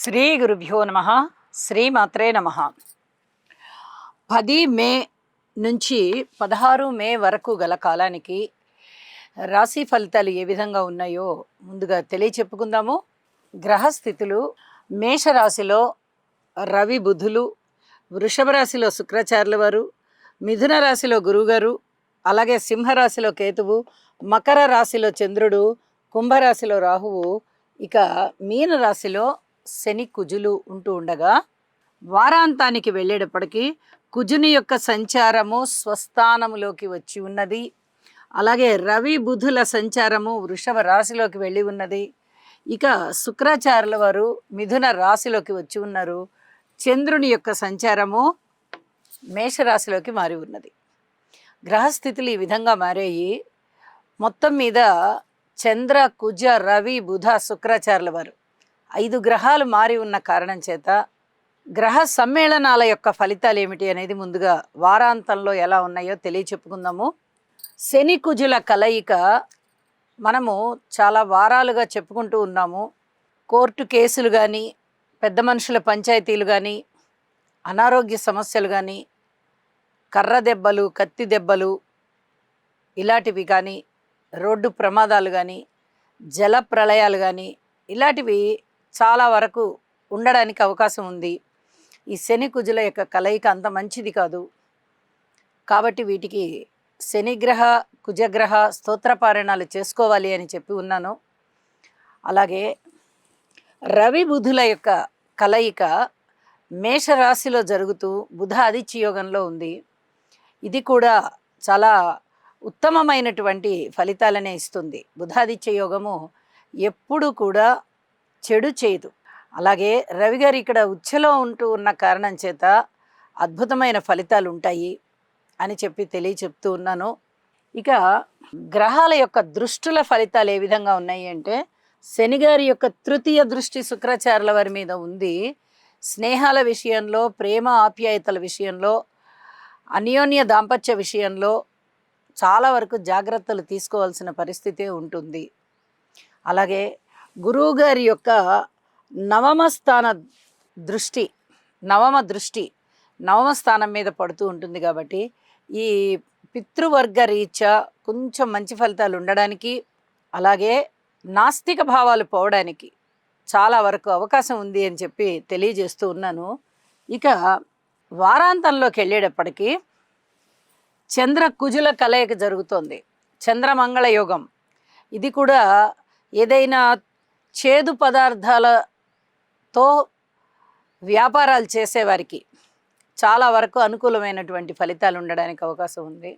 శ్రీ గురుభ్యో నమ. శ్రీమాత్రే నమ. 10 మే నుంచి 16 మే వరకు గల కాలానికి రాశి ఫలితాలు ఏ విధంగా ఉన్నాయో ముందుగా తెలియచెప్పుకుందాము. గ్రహస్థితులు: మేషరాశిలో రవి బుధులు, వృషభ రాశిలో శుక్రాచార్యుల వారు, మిథున రాశిలో గురువుగారు, అలాగే సింహరాశిలో కేతువు, మకర రాశిలో చంద్రుడు, కుంభరాశిలో రాహువు, ఇక మీన రాశిలో శని కుజులు ఉంటూ ఉండగా, వారాంతానికి వెళ్ళేటప్పటికీ కుజుని యొక్క సంచారము స్వస్థానములోకి వచ్చి ఉన్నది. అలాగే రవి బుధుల సంచారము వృషభ రాశిలోకి వెళ్ళి ఉన్నది. ఇక శుక్రాచార్యుల వారు మిథున రాశిలోకి వచ్చి ఉన్నారు. చంద్రుని యొక్క సంచారము మేషరాశిలోకి మారి ఉన్నది. గ్రహస్థితులు ఈ విధంగా మారాయి. మొత్తం మీద చంద్ర కుజ రవి బుధ శుక్రాచార్యుల వారు 5 గ్రహాలు మారి ఉన్న కారణం చేత గ్రహ సమ్మేళనాల యొక్క ఫలితాలు ఏమిటి అనేది ముందుగా వారాంతంలో ఎలా ఉన్నాయో తెలియచెప్పుకుందాము. శని కుజుల కలయిక మనము చాలా వారాలుగా చెప్పుకుంటూ ఉన్నాము. కోర్టు కేసులు కానీ, పెద్ద మనుషుల పంచాయతీలు కానీ, అనారోగ్య సమస్యలు కానీ, కర్ర దెబ్బలు, కత్తి దెబ్బలు ఇలాంటివి కానీ, రోడ్డు ప్రమాదాలు కానీ, జల ప్రళయాలు కానీ ఇలాంటివి చాలా వరకు ఉండడానికి అవకాశం ఉంది. ఈ శని కుజుల యొక్క కలయిక అంత మంచిది కాదు. కాబట్టి వీటికి శనిగ్రహ కుజగ్రహ స్తోత్రపారాయణాలు చేసుకోవాలి అని చెప్పి ఉన్నాను. అలాగే రవి బుధుల యొక్క కలయిక మేషరాశిలో జరుగుతూ బుధ ఆదిత్య యోగంలో ఉంది. ఇది కూడా చాలా ఉత్తమమైనటువంటి ఫలితాలనే ఇస్తుంది. బుధాదిత్య యోగము ఎప్పుడు కూడా చెడు చేయదు. అలాగే రవి గారు ఇక్కడ ఉచ్చలో ఉంటూ ఉన్న కారణం చేత అద్భుతమైన ఫలితాలు ఉంటాయి అని చెప్పి చెప్తూ ఉన్నాను. ఇక గ్రహాల యొక్క దృష్టుల ఫలితాలు ఏ విధంగా ఉన్నాయి అంటే, శనిగారి యొక్క తృతీయ దృష్టి శుక్రాచార్యుల వారి మీద ఉంది. స్నేహాల విషయంలో, ప్రేమ ఆప్యాయతల విషయంలో, అన్యోన్య దాంపత్య విషయంలో చాలా వరకు జాగ్రత్తలు తీసుకోవాల్సిన పరిస్థితి ఉంటుంది. అలాగే గురువు గారి యొక్క నవమ స్థానం మీద పడుతూ ఉంటుంది. కాబట్టి ఈ పితృవర్గ రీత్యా కొంచెం మంచి ఫలితాలు ఉండడానికి, అలాగే నాస్తిక భావాలు పోవడానికి చాలా వరకు అవకాశం ఉంది అని చెప్పి తెలియజేస్తూ ఉన్నాను. ఇక వారాంతంలోకి వెళ్ళేటప్పటికీ చంద్ర కుజుల కలయిక జరుగుతోంది. చంద్రమంగళ యోగం. ఇది కూడా ఏదైనా చేదు పదార్థాలతో వ్యాపారాలు చేసేవారికి చాలా వరకు అనుకూలమైనటువంటి ఫలితాలు ఉండడానికి అవకాశం ఉంది.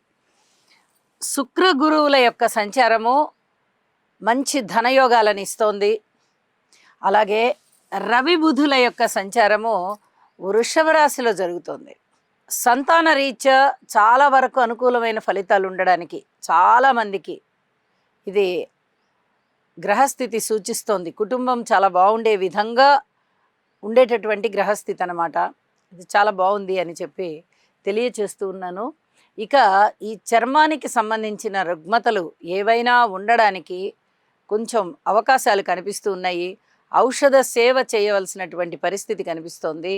శుక్ర గురువుల యొక్క సంచారము మంచి ధనయోగాలను ఇస్తోంది. అలాగే రవి బుధుల యొక్క సంచారము వృషభ రాశిలో జరుగుతోంది. సంతాన రీత్యా చాలా వరకు అనుకూలమైన ఫలితాలు ఉండడానికి చాలామందికి ఇది గ్రహస్థితి సూచిస్తోంది. కుటుంబం చాలా బాగుండే విధంగా ఉండేటటువంటి గ్రహస్థితి అన్నమాట. ఇది చాలా బాగుంది అని చెప్పి తెలియచేస్తూ ఉన్నాను. ఇక ఈ చర్మానికి సంబంధించిన రుగ్మతలు ఏవైనా ఉండడానికి కొంచెం అవకాశాలు కనిపిస్తూ ఉన్నాయి. ఔషధ సేవ చేయవలసినటువంటి పరిస్థితి కనిపిస్తోంది.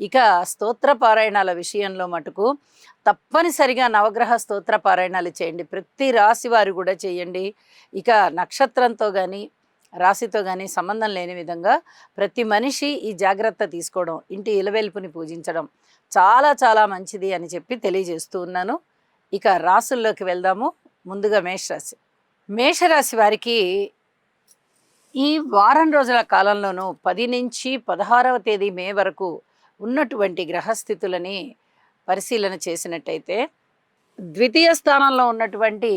ఇక స్తోత్ర పారాయణాల విషయంలో మటుకు తప్పనిసరిగా నవగ్రహ స్తోత్ర పారాయణాలు చేయండి. ప్రతి రాశి వారు కూడా చేయండి. ఇక నక్షత్రంతో కానీ రాశితో కానీ సంబంధం లేని విధంగా ప్రతి మనిషి ఈ జాగ్రత్త తీసుకోవడం, ఇంటి ఇలవెల్పుని పూజించడం చాలా చాలా మంచిది అని చెప్పి తెలియజేస్తూ ఉన్నాను. ఇక రాసుల్లోకి వెళ్దాము. ముందుగా మేషరాశి. మేషరాశి వారికి ఈ వారం రోజుల కాలంలోనూ 10 నుంచి 16వ తేదీ మే వరకు ఉన్నటువంటి గ్రహస్థితులని పరిశీలన చేసినట్టయితే, ద్వితీయ స్థానంలో ఉన్నటువంటి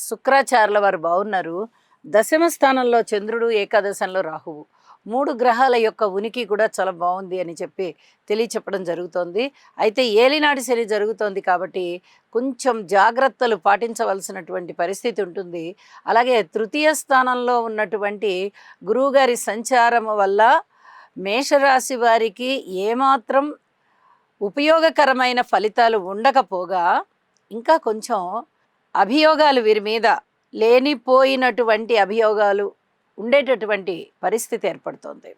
శుక్రాచార్యుల వారు బాగున్నారు. దశమ స్థానంలో చంద్రుడు, ఏకాదశంలో రాహువు. 3 గ్రహాల యొక్క ఉనికి కూడా చాలా బాగుంది అని చెప్పి తెలియచెప్పడం జరుగుతోంది. అయితే ఏలినాటి శని జరుగుతోంది కాబట్టి కొంచెం జాగ్రత్తలు పాటించవలసినటువంటి పరిస్థితి ఉంటుంది. అలాగే తృతీయ స్థానంలో ఉన్నటువంటి గురువుగారి సంచారం వల్ల మేషరాశి వారికి ఏమాత్రం ఉపయోగకరమైన ఫలితాలు ఉండకపోగా ఇంకా కొంచెం అభియోగాలు వీరి మీద లేనిపోయినటువంటి అభియోగాలు ఉండేటటువంటి పరిస్థితి ఏర్పడుతోంది.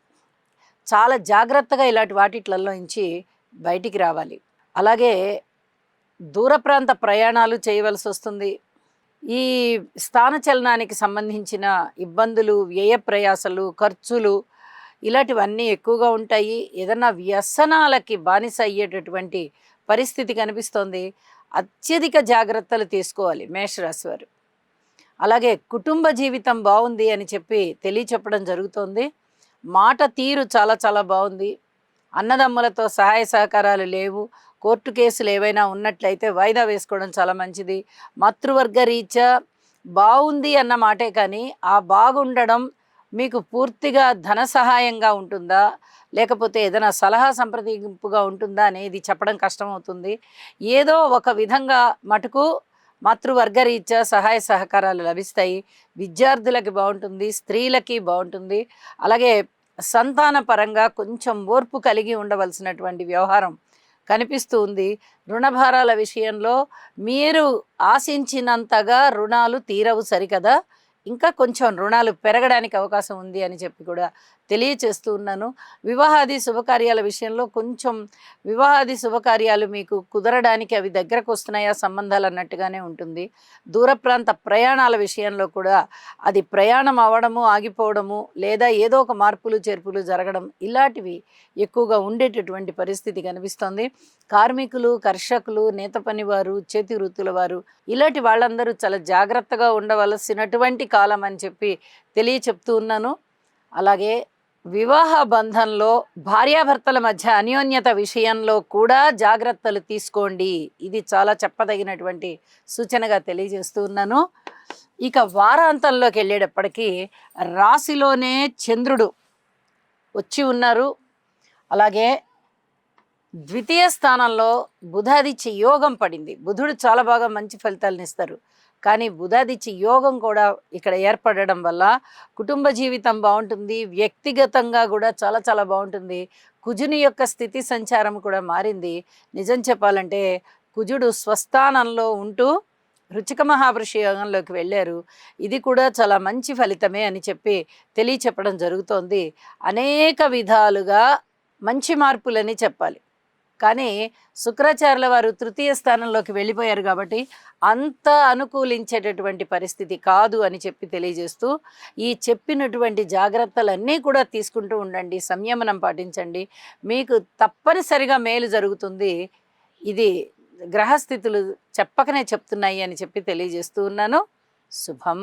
చాలా జాగ్రత్తగా ఇలాంటి వాటిట్లలో నుంచి బయటికి రావాలి. అలాగే దూర ప్రాంత ప్రయాణాలు చేయవలసి వస్తుంది. ఈ స్థానచలనానికి సంబంధించిన ఇబ్బందులు, వ్యయ ప్రయాసలు, ఖర్చులు ఇలాంటివన్నీ ఎక్కువగా ఉంటాయి. ఏదన్నా వ్యసనాలకి బానిస అయ్యేటటువంటి పరిస్థితి కనిపిస్తోంది. అత్యధిక జాగ్రత్తలు తీసుకోవాలి మేషరాశి వారు. అలాగే కుటుంబ జీవితం బాగుంది అని చెప్పి తెలియచెప్పడం జరుగుతోంది. మాట తీరు చాలా చాలా బాగుంది. అన్నదమ్ములతో సహాయ సహకారాలు లేవు. కోర్టు కేసులు ఏవైనా ఉన్నట్లయితే వాయిదా వేసుకోవడం చాలా మంచిది. మాతృవర్గ రీత్యా బాగుంది అన్న మాటే కానీ ఆ బాగుండడం మీకు పూర్తిగా ధన సహాయంగా ఉంటుందా, లేకపోతే ఏదైనా సలహా సంప్రదింపుగా ఉంటుందా అనేది చెప్పడం కష్టమవుతుంది. ఏదో ఒక విధంగా మటుకు మాతృవర్గ రీత్యా సహాయ సహకారాలు లభిస్తాయి. విద్యార్థులకి బాగుంటుంది, స్త్రీలకి బాగుంటుంది. అలాగే సంతాన పరంగా కొంచెం ఓర్పు కలిగి ఉండవలసినటువంటి వ్యవహారం కనిపిస్తూ ఉంది. రుణభారాల విషయంలో మీరు ఆశించినంతగా రుణాలు తీరవు సరికదా, ఇంకా కొంచెం రుణాలు పెరగడానికి అవకాశం ఉంది అని చెప్పి కూడా తెలియచేస్తూ ఉన్నాను. వివాహాది శుభకార్యాల విషయంలో కొంచెం వివాహాది శుభకార్యాలు మీకు కుదరడానికి అవి దగ్గరకు వస్తున్నాయా సంబంధాలు అన్నట్టుగానే ఉంటుంది. దూర ప్రాంత ప్రయాణాల విషయంలో కూడా అది ప్రయాణం అవ్వడము, ఆగిపోవడము, లేదా ఏదో ఒక మార్పులు చేర్పులు జరగడం ఇలాంటివి ఎక్కువగా ఉండేటటువంటి పరిస్థితి కనిపిస్తోంది. కార్మికులు, కర్షకులు, నేత పనివారు, చేతి వృత్తుల వారు ఇలాంటి వాళ్ళందరూ చాలా జాగ్రత్తగా ఉండవలసినటువంటి కాలం అని చెప్పి తెలియచెప్తూ ఉన్నాను. అలాగే వివాహ బంధంలో భార్యాభర్తల మధ్య అన్యోన్యత విషయంలో కూడా జాగ్రత్తలు తీసుకోండి. ఇది చాలా చెప్పదగినటువంటి సూచనగా తెలియజేస్తూ ఉన్నాను. ఇక వారాంతంలోకి వెళ్ళేటప్పటికీ రాశిలోనే చంద్రుడు వచ్చి ఉన్నారు. అలాగే ద్వితీయ స్థానంలో బుధాదిత్య యోగం పడింది. బుధుడు చాలా బాగా మంచి ఫలితాలను ఇస్తారు. కానీ బుధాదిత్య యోగం కూడా ఇక్కడ ఏర్పడడం వల్ల కుటుంబ జీవితం బాగుంటుంది, వ్యక్తిగతంగా కూడా చాలా చాలా బాగుంటుంది. కుజుని యొక్క స్థితి సంచారం కూడా మారింది. నిజం చెప్పాలంటే కుజుడు స్వస్థానంలో ఉంటూ రుచిక మహాపురుష యోగంలోకి వెళ్ళారు. ఇది కూడా చాలా మంచి ఫలితమే అని చెప్పి తెలియచెప్పడం జరుగుతోంది. అనేక విధాలుగా మంచి మార్పులని చెప్పాలి. కానీ శుక్రాచార్యుల వారు తృతీయ స్థానంలోకి వెళ్ళిపోయారు కాబట్టి అంత అనుకూలించేటటువంటి పరిస్థితి కాదు అని చెప్పి తెలియజేస్తూ, ఈ చెప్పినటువంటి జాగ్రత్తలన్నీ కూడా తీసుకుంటూ ఉండండి, సంయమనం పాటించండి, మీకు తప్పనిసరిగా మేలు జరుగుతుంది. ఇది గ్రహస్థితులు చెప్పకనే చెప్తున్నాయి అని చెప్పి తెలియజేస్తూ ఉన్నాను. శుభం.